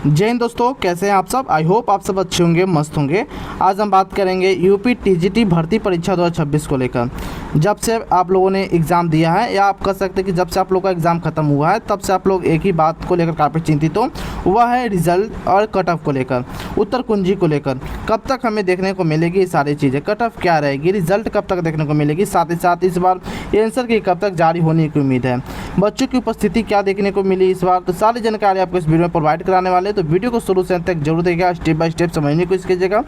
जय हिंद दोस्तों, कैसे हैं आप सब। आई होप आप सब अच्छे होंगे, मस्त होंगे। आज हम बात करेंगे यूपी टीजीटी भर्ती परीक्षा 2026 को लेकर। जब से आप लोगों ने एग्ज़ाम दिया है, या आप कह सकते हैं कि जब से आप लोगों का एग्ज़ाम खत्म हुआ है, तब से आप लोग एक ही बात को लेकर काफ़ी चिंतित हो, वह है रिजल्ट और कट ऑफ को लेकर, उत्तर कुंजी को लेकर। कब तक हमें देखने को मिलेगी ये सारी चीज़ें, कट ऑफ क्या रहेगी, रिजल्ट कब तक देखने को मिलेगी, साथ ही साथ इस बार आंसर की कब तक जारी होने की उम्मीद है, बच्चों की उपस्थिति क्या देखने को मिली इस बार। तो सारी जानकारी आपको इस वीडियो में प्रोवाइड कराने वाले हैं, तो वीडियो को शुरू से अंत तक जरूर देखिएगा, स्टेप बाय स्टेप समझने की कोशिश कीजिएगा।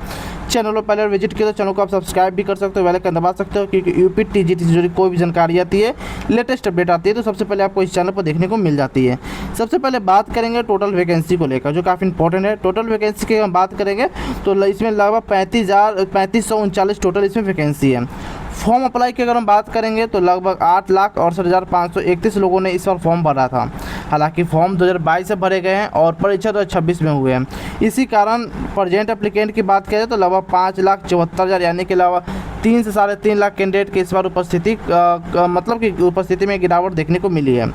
चैनल पर पहले विजिट किया तो चैनल को आप सब्सक्राइब भी कर सकते हो, बेल आइकन दबा सकते हो, क्योंकि यूपी टीजीटी से जुड़ी कोई भी जानकारी आती है, लेटेस्ट अपडेट आती है, तो सबसे पहले आपको इस चैनल पर देखने को मिल जाती है। सबसे पहले बात करेंगे टोटल वैकेंसी को लेकर, जो काफ़ी इंपॉर्टेंट है। टोटल वैकेंसी की हम बात करेंगे तो इसमें लगभग 35,39 टोटल इसमें वैकेंसी है। फॉर्म अप्लाई की अगर हम बात करेंगे तो लगभग 8,68,531 लोगों ने इस बार फॉर्म भरा था। हालांकि फॉर्म 2022 से भरे गए हैं और परीक्षा 2026 में हुए हैं। इसी कारण प्रेजेंट एप्लीकेंट की बात करें तो लगभग 5,74,000 यानी कि लगभग 3 से 3.5 लाख कैंडिडेट की इस बार उपस्थिति मतलब कि उपस्थिति में गिरावट देखने को मिली है।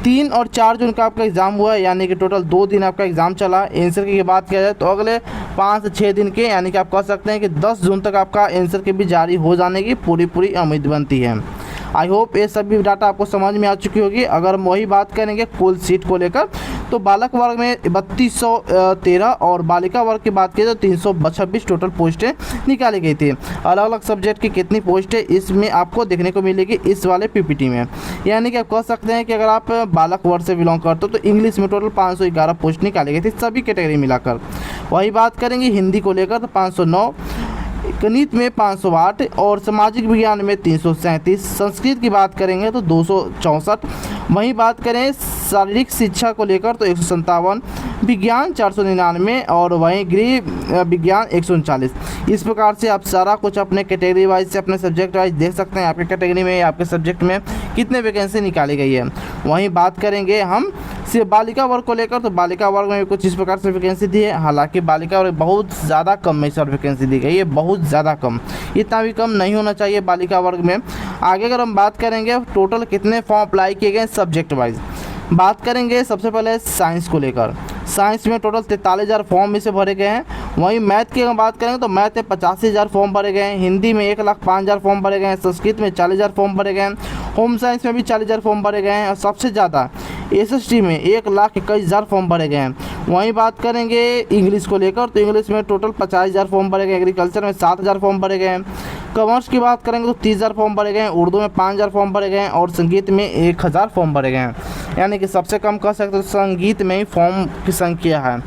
3 और 4 जून का आपका एग्ज़ाम हुआ है, यानी कि टोटल 2 दिन आपका एग्ज़ाम चला। आंसर की बात किया जाए तो अगले 5 से 6 दिन के, यानी कि आप कह सकते हैं कि 10 जून तक आपका आंसर की भी जारी हो जाने की पूरी उम्मीद बनती है। आई होप ये सभी डाटा आपको समझ में आ चुकी होगी। अगर हम वही बात करेंगे कुल सीट को लेकर, तो बालक वर्ग में 3213 और बालिका वर्ग की बात की तो 326 टोटल पोस्टें निकाली गई थी। अलग अलग सब्जेक्ट की कितनी पोस्टें इसमें आपको देखने को मिलेगी इस वाले पीपीटी में। यानी कि आप कह सकते हैं कि अगर आप बालक वर्ग से बिलोंग करते हो तो इंग्लिश में टोटल 511 पोस्ट निकाली गई थी, सभी कैटेगरी मिलाकर। वही बात करेंगे हिंदी को लेकर तो 509, गणित में 508 और सामाजिक विज्ञान में 337। संस्कृत की बात करेंगे तो 264। वहीं बात करें शारीरिक शिक्षा को लेकर तो 157, विज्ञान 499 और वहीं गृह विज्ञान 139। इस प्रकार से आप सारा कुछ अपने कैटेगरी वाइज से, अपने सब्जेक्ट वाइज देख सकते हैं आपके कैटेगरी में, आपके सब्जेक्ट में कितने वैकेंसी निकाली गई है। वहीं बात करेंगे हम सिर्फ बालिका वर्ग को लेकर तो बालिका वर्ग में कुछ इस प्रकार से वैकेंसी दी है। हालांकि बालिका वर्ग बहुत ज़्यादा कम में सर वैकेंसी दी गई है, बहुत ज़्यादा कम, इतना भी कम नहीं होना चाहिए बालिका वर्ग में। आगे अगर हम बात करेंगे टोटल कितने फॉर्म अप्लाई किए गए सब्जेक्ट वाइज, बात करेंगे सबसे पहले साइंस को लेकर। साइंस में टोटल 43,000 फॉर्म इसे भरे गए हैं। वहीं मैथ की अगर बात करेंगे तो मैथ में 85,000 फॉर्म भरे गए हैं। हिंदी में 1,05,000 फॉर्म भरे गए हैं। संस्कृत में 40,000 फॉर्म भरे गए हैं। होम साइंस में भी 40,000 फॉर्म भरे गए हैं। और सबसे ज़्यादा एसएसटी में 1,21,000 फॉर्म भरे गए हैं। वहीं बात करेंगे इंग्लिश को लेकर तो इंग्लिश में टोटल 50,000 फॉर्म भरे गए। एग्रीकल्चर में 7,000 फॉर्म भरे गए हैं। कॉमर्स की बात करेंगे तो 30,000 फॉर्म भरे गए हैं। उर्दू में 5,000 फॉर्म भरे गए हैं और संगीत में 1,000 फॉर्म भरे गए हैं। यानी कि सबसे कम कह सकते हो संगीत में ही फॉर्म की संख्या है।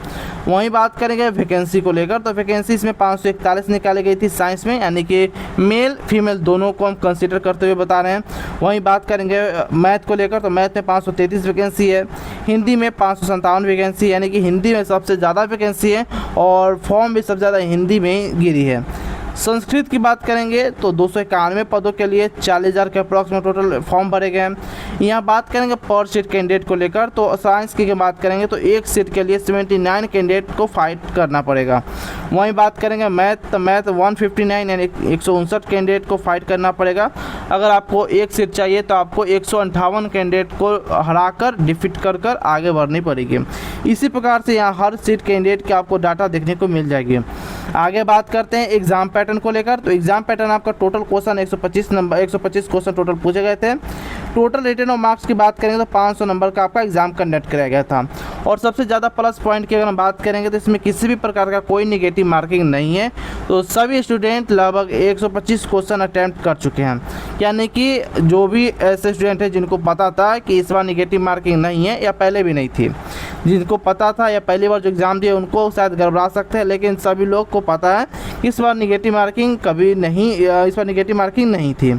वहीं बात करेंगे वैकेंसी को लेकर तो वैकेंसी इसमें 541 निकाली गई थी साइंस में, यानी कि मेल फीमेल दोनों को हम कंसीडर करते हुए बता रहे हैं। वहीं बात करेंगे मैथ को लेकर तो मैथ में 533 वैकेंसी है। हिंदी में 557 वैकेंसी, यानी कि हिंदी में सबसे ज़्यादा वैकेंसी है और फॉर्म भी सबसे ज़्यादा हिंदी में गिरी है। संस्कृत की बात करेंगे तो 291 पदों के लिए 40,000 के अप्रॉक्स में टोटल फॉर्म भरे गए हैं। यहाँ बात करेंगे पर सीट कैंडिडेट को लेकर तो साइंस की बात करेंगे तो एक सीट के लिए 79 कैंडिडेट को फाइट करना पड़ेगा। वहीं बात करेंगे मैथ 159 यानी 159 कैंडिडेट को फाइट करना पड़ेगा। अगर आपको एक सीट चाहिए तो आपको 158 कैंडिडेट को हराकर डिफीट कर आगे बढ़नी पड़ेगी। इसी प्रकार से यहाँ हर सीट कैंडिडेट के आपको डाटा देखने को मिल जाएगी। आगे बात करते हैं एग्जाम पैटर्न को लेकर तो एग्जाम पैटर्न आपका टोटल क्वेश्चन 125 क्वेश्चन टोटल पूछे गए थे। टोटल रिटर्न और मार्क्स की बात करेंगे तो 500 नंबर का आपका एग्जाम कंडक्ट कराया गया था। और सबसे ज़्यादा प्लस पॉइंट की अगर हम बात करेंगे तो इसमें किसी भी प्रकार का कोई निगेटिव मार्किंग नहीं है। तो सभी स्टूडेंट लगभग 125 क्वेश्चन अटैम्प्ट कर चुके हैं। यानी कि जो भी ऐसे स्टूडेंट हैं जिनको पता था कि इस बार निगेटिव मार्किंग नहीं है या पहले भी नहीं थी, जिनको पता था या पहली बार जो एग्ज़ाम दिए उनको शायद गड़बड़ा सकते हैं, लेकिन सभी लोग को पता है कि इस बार निगेटिव मार्किंग कभी नहीं, इस बार निगेटिव मार्किंग नहीं थी।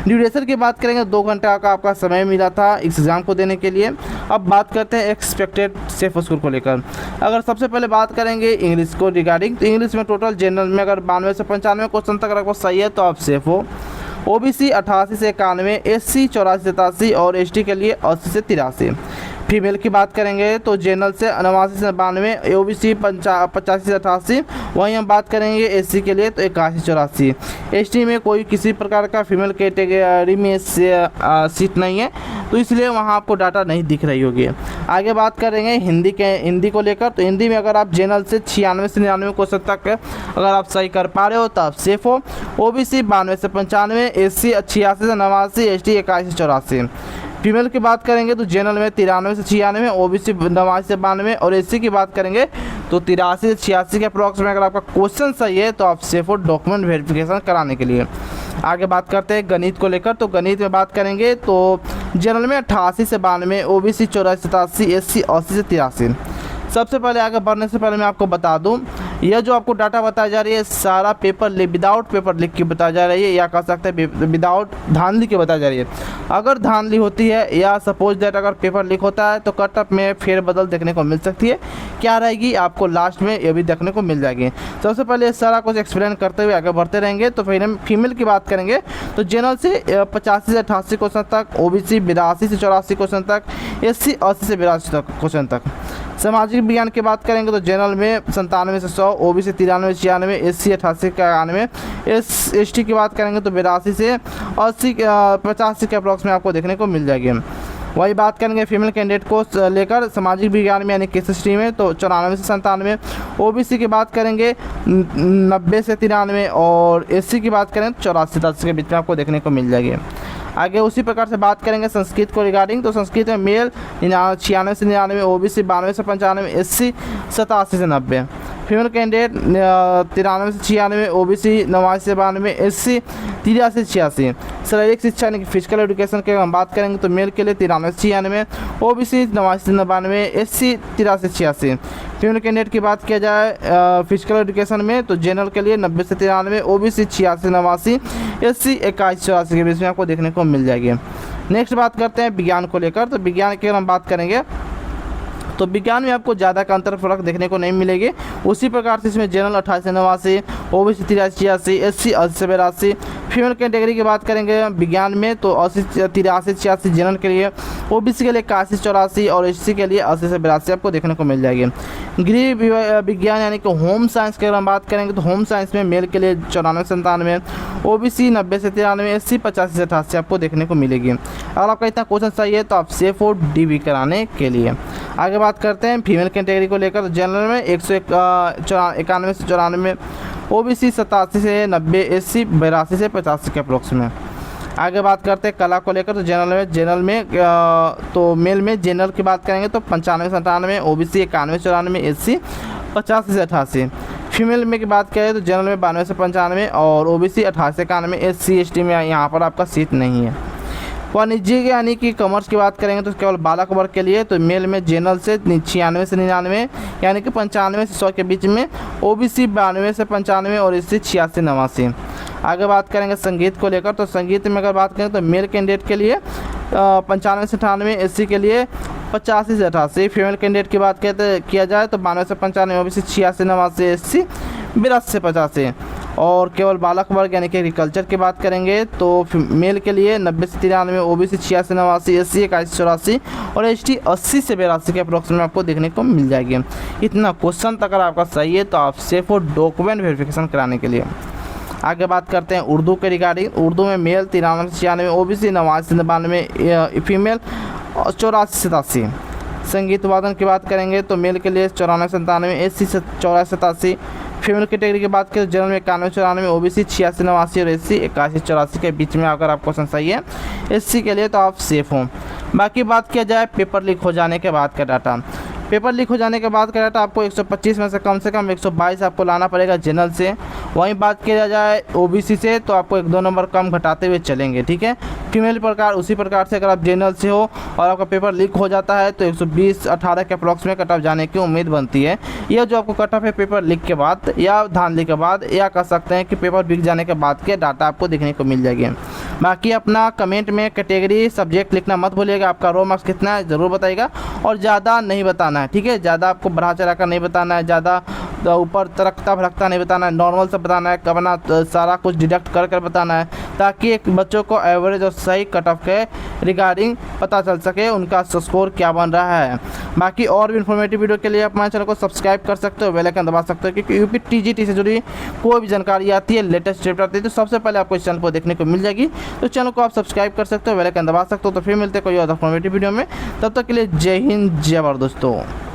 ड्यूरेशन की बात करेंगे 2 घंटा का आपका समय मिला था इस एग्ज़ाम को देने के लिए। अब बात करते हैं एक्सपेक्टेड सेफ स्कोर को लेकर। अगर सबसे पहले बात करेंगे इंग्लिश को रिगार्डिंग तो इंग्लिश में टोटल जनरल में अगर 92 से 95 क्वेश्चन तक आपको सही है तो आप सेफ हो। ओबीसी 88 से 91, एससी 84 से 87 और एसटी के लिए 80 से 83। फीमेल की बात करेंगे तो जनरल से 89 से 92, ओबीसी 85 से 88। वहीं हम बात करेंगे एससी के लिए तो 81 84। एसटी में कोई किसी प्रकार का फीमेल कैटेगरी में सीट नहीं है, तो इसलिए वहाँ आपको डाटा नहीं दिख रही होगी। आगे बात करेंगे हिंदी को लेकर, तो हिंदी में अगर आप जनरल से 96 से 99 क्वेश्चन तक अगर आप सही कर पा रहे हो तो आप सेफ हो। ओबीसी 92 से 95, एससी 86 से 89, एसटी 81 से 84। फीमेल की बात करेंगे तो जनरल में 93 से 96, ओबीसी 89 से 92 और एससी की बात करेंगे तो 83 से 86 के अप्रॉक्स में अगर आपका क्वेश्चन सही है तो आप सेफ हो डॉक्यूमेंट वेरिफिकेशन कराने के लिए। आगे बात करते हैं गणित को लेकर, तो गणित में बात करेंगे तो जनरल में 88 से 92, ओबीसी 84 से 87, एससी 80 से 83। सबसे पहले आगे बढ़ने से पहले मैं आपको बता दूं, यह जो आपको डाटा बताया जा रही है सारा विदाउट पेपर लिख के बताया जा रही है, या कह सकते हैं विदाउट धांधली के बताया जा रही है। अगर धांधली होती है या सपोज दैट अगर पेपर लीक होता है तो कट ऑफ में फेरबदल देखने को मिल सकती है। क्या रहेगी आपको लास्ट में ये भी देखने को मिल जाएगी। सबसे पहले सारा कुछ एक्सप्लेन करते हुए आगे बढ़ते रहेंगे। तो फिर हम फीमेल की बात करेंगे तो जनरल से 85 से 88 क्वेश्चन तक, ओबीसी 82 से 84 क्वेश्चन तक, एससी 80 से 82 तक क्वेश्चन तक। सामाजिक विज्ञान की बात करेंगे तो जनरल में 97 से 100, ओबीसी 93 से 96, एससी 88 से 91, एसटी की बात करेंगे तो 82 से 80 85 के अप्रॉक्स में आपको देखने को मिल जाएगी। वही बात करेंगे फीमेल कैंडिडेट को लेकर सामाजिक विज्ञान में यानी केस स्ट्रीम में तो 94 से 97, ओबीसी की बात करेंगे 90 से 93 और एससी की बात करें तो 84 से 10 के बीच में आपको देखने को मिल जाएगी। आगे उसी प्रकार से बात करेंगे संस्कृत को रिगार्डिंग, तो संस्कृत में मेल 96 से 99, ओबीसी 92 से 95, एससी 87 से 90। फीमेल कैंडिडेट 93 से 96, ओबीसी 89 से 92, एससी 83 से 86। शारीरिक शिक्षा यानी कि फिजिकल एजुकेशन की हम बात करेंगे तो मेल के लिए 93 से 96, ओबीसी 89 से 92, एससी 83 से 86। फीमेल कैंडिडेट की बात किया जाए फिजिकल एजुकेशन में तो जनरल के लिए 90 से 93, ओबीसी 86 से 89, एससी 81 से 84 के बीच में आपको देखने को मिल जाएगी। नेक्स्ट बात करते हैं विज्ञान को लेकर, तो विज्ञान की अगर हम बात करेंगे तो विज्ञान में आपको ज़्यादा का अंतर फर्क देखने को नहीं मिलेगी। उसी प्रकार से इसमें जनरल 28 से 89, ओबीसी 83 86, एससी 80 से 82। फीमेल कैटेगरी की बात करेंगे विज्ञान में तो 80 83 86 जनरल के लिए, ओबीसी के लिए 81 84 और एससी के लिए 80 से 82 आपको देखने को मिल जाएगी। गृह विज्ञान यानी कि होम साइंस की अगर हम बात करेंगे तो होम साइंस में मेल के लिए 94 से 97, ओबीसी 90 से 93, एससी 85 से 88 आपको देखने को मिलेगी। अगर आपका इतना क्वेश्चन सही है तो आप सेफ हो डीबी कराने के लिए। आगे बात करते हैं फीमेल कैटेगरी को लेकर, तो जनरल में 191 से 94, ओबीसी 87 से 90, एससी 82 से 85 के अप्रोक्स में। आगे बात करते हैं कला को लेकर, तो जनरल में तो मेल में जनरल की बात करेंगे तो 95 से 98, ओबीसी 91 से 94, एससी 85 से 88। फीमेल में की बात करें तो जनरल में 92 से 95 और ओबीसी 88 से 91, एससी एसटी में यहाँ पर आपका सीट नहीं है। वाणिज्य यानी कि कॉमर्स की बात करेंगे तो केवल बालक वर्ग के लिए, तो मेल में जनरल से 96 से 99 यानी कि 95 से 100 के बीच में, ओबीसी 92 से 95 और एससी 86 89। आगे बात करेंगे संगीत को लेकर, तो संगीत में अगर बात करें तो मेल कैंडिडेट के लिए 95 से 98, एससी के लिए 85 से 88। फीमेल कैंडिडेट की बात किया जाए तो 92 से 95, ओबीसी 86 89, एससी 82 से 85। और केवल बालक वर्ग यानी कि एग्रीकल्चर की बात करेंगे तो मेल के लिए 90 से 93, ओबीसी 86 89, एससी 81 से 84 और एसटी 80 से 82 के अप्रोक्स में आपको देखने को मिल जाएगी। इतना क्वेश्चन अगर आपका सही है तो आप सेफ हो डॉक्यूमेंट वेरिफिकेशन कराने के लिए। आगे बात करते हैं उर्दू के रिगार्डिंग, उर्दू में मेल 93 से 96, ओबीसी 89 से 92, फीमेल 84 से 87। संगीत वादन की बात करेंगे तो मेल के लिए 94 से 97, एससी से 84 से 87। फीमेल कैटेगरी की बात करें जनरल में 91 से 94, ओबीसी 86 89 और एससी 81 से 84 के बीच में अगर आप क्वेश्चन सही है एससी के लिए तो आप सेफ हों। बाकी बात किया जाए पेपर लीक हो जाने के बाद का डाटा, पेपर लीक हो जाने के बाद का डाटा आपको 125 में से कम 122 आपको लाना पड़ेगा जनरल से। वहीं बात किया जाए ओबीसी से तो आपको 1-2 नंबर कम घटाते हुए चलेंगे, ठीक है। फीमेल प्रकार उसी प्रकार से अगर आप जनरल से हो और आपका पेपर लीक हो जाता है तो 120 18 के अप्रॉक्स में कट ऑफ जाने की उम्मीद बनती है। यह जो आपको कट ऑफ है पेपर लीक के बाद या धांधली के बाद या कह सकते हैं कि पेपर बिक जाने के बाद के डाटा आपको देखने को मिल जाएगी। बाकी अपना कमेंट में कैटेगरी सब्जेक्ट लिखना मत भूलिएगा, आपका रो मार्क्स कितना है ज़रूर बताइएगा और ज़्यादा नहीं बताना है, ठीक है। ज़्यादा आपको बढ़ा चढ़ा कर नहीं बताना है, ज़्यादा ऊपर तरकता भड़कता नहीं बताना है, नॉर्मल से बताना है, अपना सारा कुछ डिडक्ट कर बताना है ताकि एक बच्चों को एवरेज और सही कट ऑफ के रिगार्डिंग पता चल सके उनका स्कोर क्या बन रहा है। बाकी और भी इन्फॉर्मेटिव वीडियो के लिए आप हमारे चैनल को सब्सक्राइब कर सकते हो, बेल आइकन दबा सकते हो, क्योंकि यूपी टीजीटी से जुड़ी कोई भी जानकारी आती है, लेटेस्ट स्टेप आती है तो सबसे पहले आपको इस चैनल पर देखने को मिल जाएगी। तो चैनल को आप सब्सक्राइब कर सकते हो, बेल आइकन दबा सकते हो। तो फिर मिलते हैं कोई और इन्फॉर्मेटिव वीडियो में, तब तक के लिए जय हिंद जय भारत दोस्तों।